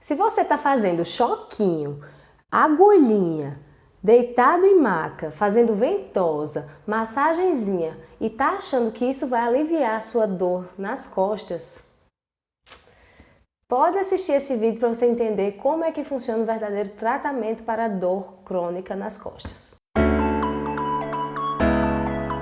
Se você está fazendo choquinho, agulhinha, deitado em maca, fazendo ventosa, massagenzinha e está achando que isso vai aliviar a sua dor nas costas, pode assistir esse vídeo para você entender como é que funciona o verdadeiro tratamento para a dor crônica nas costas.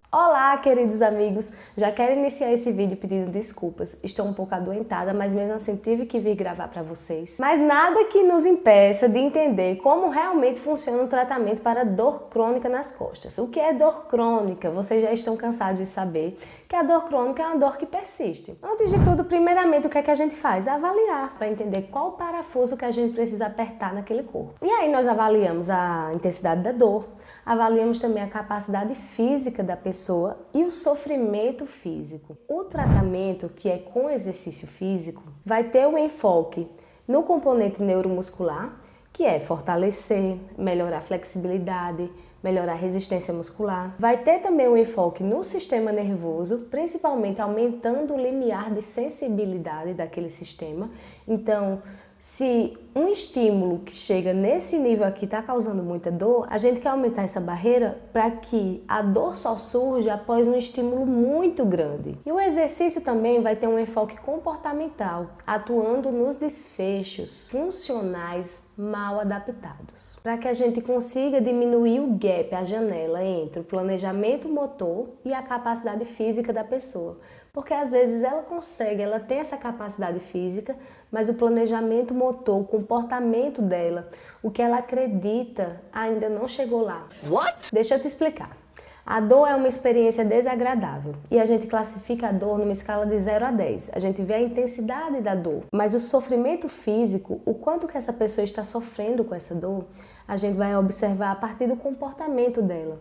Olá, queridos amigos! Já quero iniciar esse vídeo pedindo desculpas. Estou um pouco adoentada, mas mesmo assim tive que vir gravar para vocês. Mas nada que nos impeça de entender como realmente funciona o tratamento para dor crônica nas costas. O que é dor crônica? Vocês já estão cansados de saber que a dor crônica é uma dor que persiste. Antes de tudo, primeiramente, o que é que a gente faz? Avaliar, para entender qual parafuso que a gente precisa apertar naquele corpo. E aí nós avaliamos a intensidade da dor, avaliamos também a capacidade física da pessoa e o sofrimento físico. O tratamento, que é com exercício físico, vai ter um enfoque no componente neuromuscular, que é fortalecer, melhorar a flexibilidade, melhorar a resistência muscular. Vai ter também um enfoque no sistema nervoso, principalmente aumentando o limiar de sensibilidade daquele sistema. Então, se um estímulo que chega nesse nível aqui está causando muita dor, a gente quer aumentar essa barreira para que a dor só surja após um estímulo muito grande. E o exercício também vai ter um enfoque comportamental, atuando nos desfechos funcionais mal adaptados, para que a gente consiga diminuir o gap, a janela entre o planejamento motor e a capacidade física da pessoa. Porque às vezes ela tem essa capacidade física, mas o planejamento motor, o comportamento dela, o que ela acredita ainda não chegou lá. What? Deixa eu te explicar. A dor é uma experiência desagradável e a gente classifica a dor numa escala de 0 a 10. A gente vê a intensidade da dor, mas o sofrimento físico, o quanto que essa pessoa está sofrendo com essa dor, a gente vai observar a partir do comportamento dela.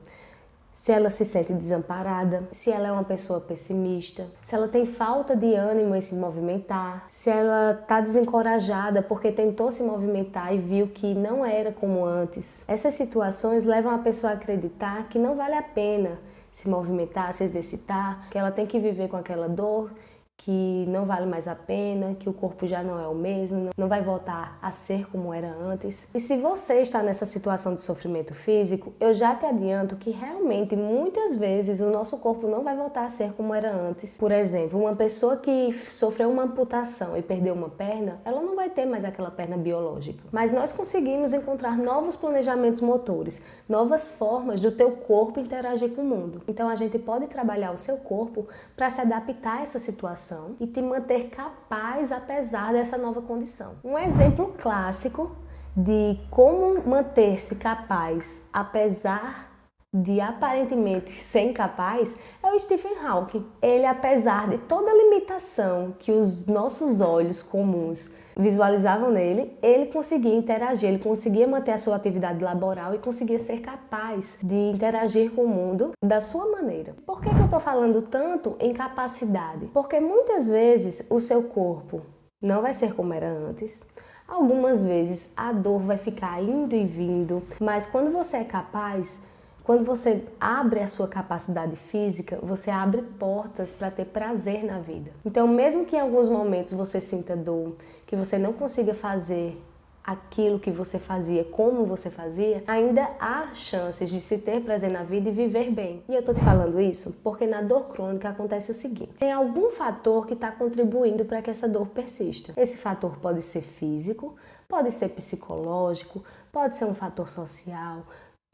Se ela se sente desamparada, se ela é uma pessoa pessimista, se ela tem falta de ânimo em se movimentar, se ela está desencorajada porque tentou se movimentar e viu que não era como antes. Essas situações levam a pessoa a acreditar que não vale a pena se movimentar, se exercitar, que ela tem que viver com aquela dor, que não vale mais a pena, que o corpo já não é o mesmo, não vai voltar a ser como era antes. E se você está nessa situação de sofrimento físico, eu já te adianto que realmente muitas vezes o nosso corpo não vai voltar a ser como era antes. Por exemplo, uma pessoa que sofreu uma amputação e perdeu uma perna, ela não vai ter mais aquela perna biológica. Mas nós conseguimos encontrar novos planejamentos motores, novas formas do teu corpo interagir com o mundo. Então a gente pode trabalhar o seu corpo para se adaptar a essa situação e te manter capaz apesar dessa nova condição. Um exemplo clássico de como manter-se capaz apesar de aparentemente ser incapaz é o Stephen Hawking. Ele, apesar de toda a limitação que os nossos olhos comuns visualizavam nele, ele conseguia interagir, ele conseguia manter a sua atividade laboral e conseguia ser capaz de interagir com o mundo da sua maneira. Por que eu estou falando tanto em capacidade? Porque muitas vezes o seu corpo não vai ser como era antes. Algumas vezes a dor vai ficar indo e vindo, mas quando você é capaz, quando você abre a sua capacidade física, você abre portas para ter prazer na vida. Então, mesmo que em alguns momentos você sinta dor, que você não consiga fazer aquilo que você fazia como você fazia, ainda há chances de se ter prazer na vida e viver bem. E eu tô te falando isso porque na dor crônica acontece o seguinte: tem algum fator que está contribuindo para que essa dor persista. Esse fator pode ser físico, pode ser psicológico, pode ser um fator social,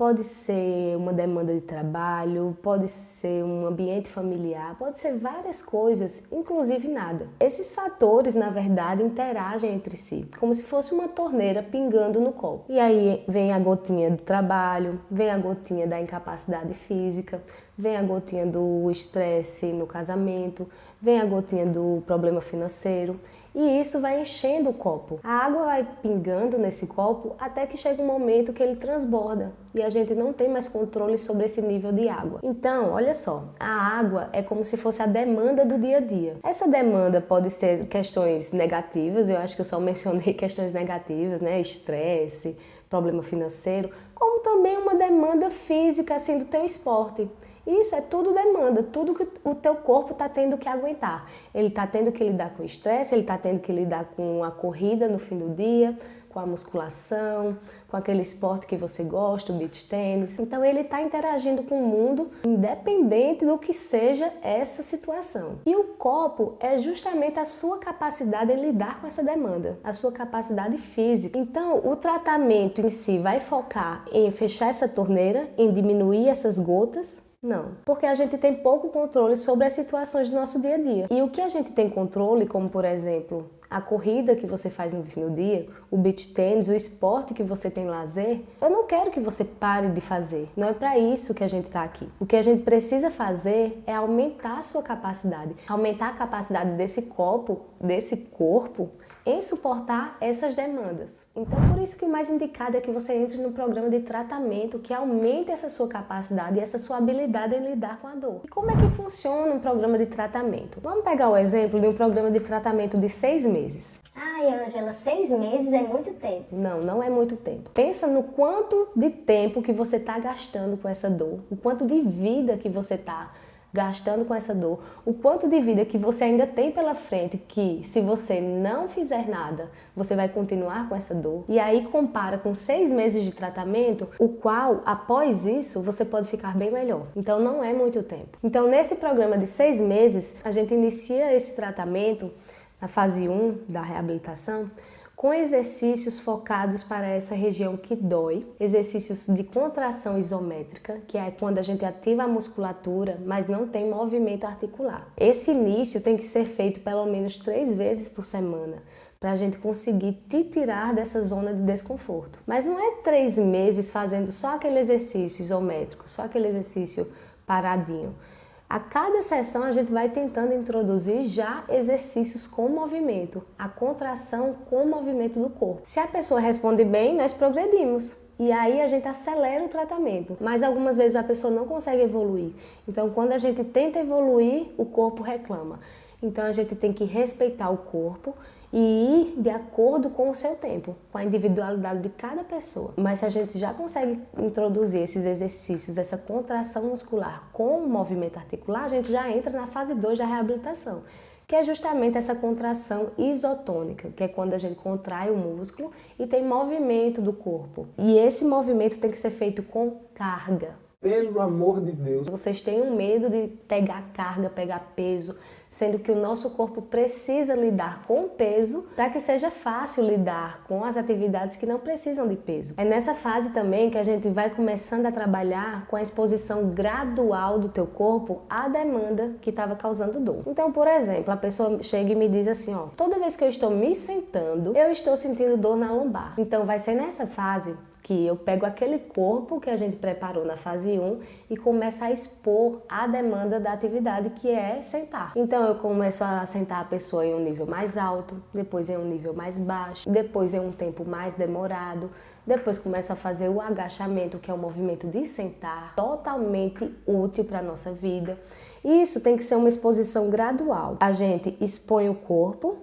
pode ser uma demanda de trabalho, pode ser um ambiente familiar, pode ser várias coisas, inclusive nada. Esses fatores, na verdade, interagem entre si, como se fosse uma torneira pingando no copo. E aí vem a gotinha do trabalho, vem a gotinha da incapacidade física, vem a gotinha do estresse no casamento, vem a gotinha do problema financeiro. E isso vai enchendo o copo. A água vai pingando nesse copo até que chega um momento que ele transborda e a gente não tem mais controle sobre esse nível de água. Então, olha só, a água é como se fosse a demanda do dia a dia. Essa demanda pode ser questões negativas, eu acho que eu só mencionei questões negativas, né? Estresse, problema financeiro, como também uma demanda física assim do teu esporte. E isso é tudo demanda, tudo que o teu corpo está tendo que aguentar. Ele está tendo que lidar com o estresse, ele está tendo que lidar com a corrida no fim do dia, com a musculação, com aquele esporte que você gosta, o beach tênis. Então ele está interagindo com o mundo independente do que seja essa situação. E o copo é justamente a sua capacidade em lidar com essa demanda, a sua capacidade física. Então o tratamento em si vai focar em fechar essa torneira, em diminuir essas gotas? Não, porque a gente tem pouco controle sobre as situações do nosso dia a dia. E o que a gente tem controle, como por exemplo, a corrida que você faz no fim do dia, o beach tennis, o esporte que você tem lazer, eu não quero que você pare de fazer. Não é para isso que a gente está aqui. O que a gente precisa fazer é aumentar a sua capacidade, aumentar a capacidade desse copo, desse corpo, em suportar essas demandas. Então, por isso que o mais indicado é que você entre no programa de tratamento que aumente essa sua capacidade e essa sua habilidade em lidar com a dor. E como é que funciona um programa de tratamento? Vamos pegar o exemplo de um programa de tratamento de 6 meses. Ai, Ângela, 6 meses é muito tempo. Não, não é muito tempo. Pensa no quanto de tempo que você está gastando com essa dor, o quanto de vida que você está gastando com essa dor, o quanto de vida que você ainda tem pela frente, que se você não fizer nada, você vai continuar com essa dor. E aí compara com 6 meses de tratamento, o qual, após isso, você pode ficar bem melhor. Então não é muito tempo. Então nesse programa de 6 meses, a gente inicia esse tratamento na fase 1 da reabilitação, com exercícios focados para essa região que dói, exercícios de contração isométrica, que é quando a gente ativa a musculatura, mas não tem movimento articular. Esse início tem que ser feito pelo menos 3 vezes por semana, para a gente conseguir te tirar dessa zona de desconforto. Mas não é 3 meses fazendo só aquele exercício isométrico, só aquele exercício paradinho. A cada sessão a gente vai tentando introduzir já exercícios com movimento, a contração com o movimento do corpo. Se a pessoa responde bem, nós progredimos. E aí a gente acelera o tratamento, mas algumas vezes a pessoa não consegue evoluir. Então quando a gente tenta evoluir, o corpo reclama. Então a gente tem que respeitar o corpo e ir de acordo com o seu tempo, com a individualidade de cada pessoa. Mas se a gente já consegue introduzir esses exercícios, essa contração muscular com o movimento articular, a gente já entra na fase 2 da reabilitação, que é justamente essa contração isotônica, que é quando a gente contrai o músculo e tem movimento do corpo. E esse movimento tem que ser feito com carga. Pelo amor de Deus. Vocês têm um medo de pegar carga, pegar peso, sendo que o nosso corpo precisa lidar com o peso para que seja fácil lidar com as atividades que não precisam de peso. É nessa fase também que a gente vai começando a trabalhar com a exposição gradual do teu corpo à demanda que estava causando dor. Então, por exemplo, a pessoa chega e me diz assim, ó, toda vez que eu estou me sentando, eu estou sentindo dor na lombar. Então, vai ser nessa fase que eu pego aquele corpo que a gente preparou na fase 1 e começo a expor a demanda da atividade, que é sentar. Então eu começo a sentar a pessoa em um nível mais alto, depois em um nível mais baixo, depois em um tempo mais demorado, depois começo a fazer o agachamento, que é o movimento de sentar, totalmente útil para a nossa vida. E isso tem que ser uma exposição gradual. A gente expõe o corpo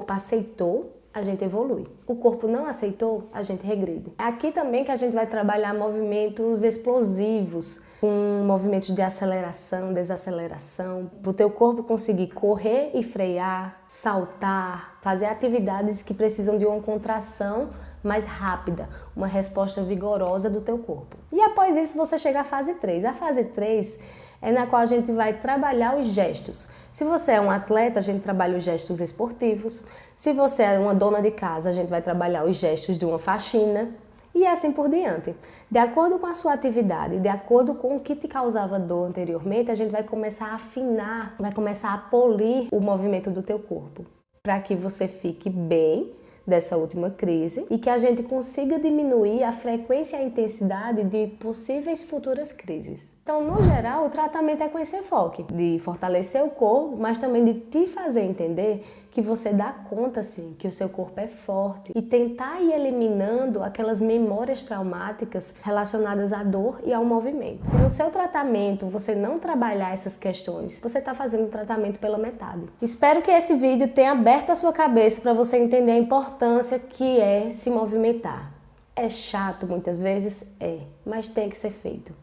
aceitou, a gente evolui. O corpo não aceitou, a gente regride. É aqui também que a gente vai trabalhar movimentos explosivos, com movimentos de aceleração, desaceleração, para o teu corpo conseguir correr e frear, saltar, fazer atividades que precisam de uma contração mais rápida, uma resposta vigorosa do teu corpo. E após isso você chega à fase 3. A fase 3 é na qual a gente vai trabalhar os gestos. Se você é um atleta, a gente trabalha os gestos esportivos. Se você é uma dona de casa, a gente vai trabalhar os gestos de uma faxina e assim por diante. De acordo com a sua atividade, de acordo com o que te causava dor anteriormente, a gente vai começar a afinar, vai começar a polir o movimento do teu corpo, para que você fique bem dessa última crise e que a gente consiga diminuir a frequência e a intensidade de possíveis futuras crises. Então, no geral, o tratamento é com esse enfoque de fortalecer o corpo, mas também de te fazer entender que você dá conta, sim, que o seu corpo é forte e tentar ir eliminando aquelas memórias traumáticas relacionadas à dor e ao movimento. Se no seu tratamento você não trabalhar essas questões, você está fazendo o tratamento pela metade. Espero que esse vídeo tenha aberto a sua cabeça para você entender a importância que é se movimentar. É chato muitas vezes? É, mas tem que ser feito.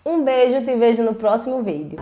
Um beijo, te vejo no próximo vídeo.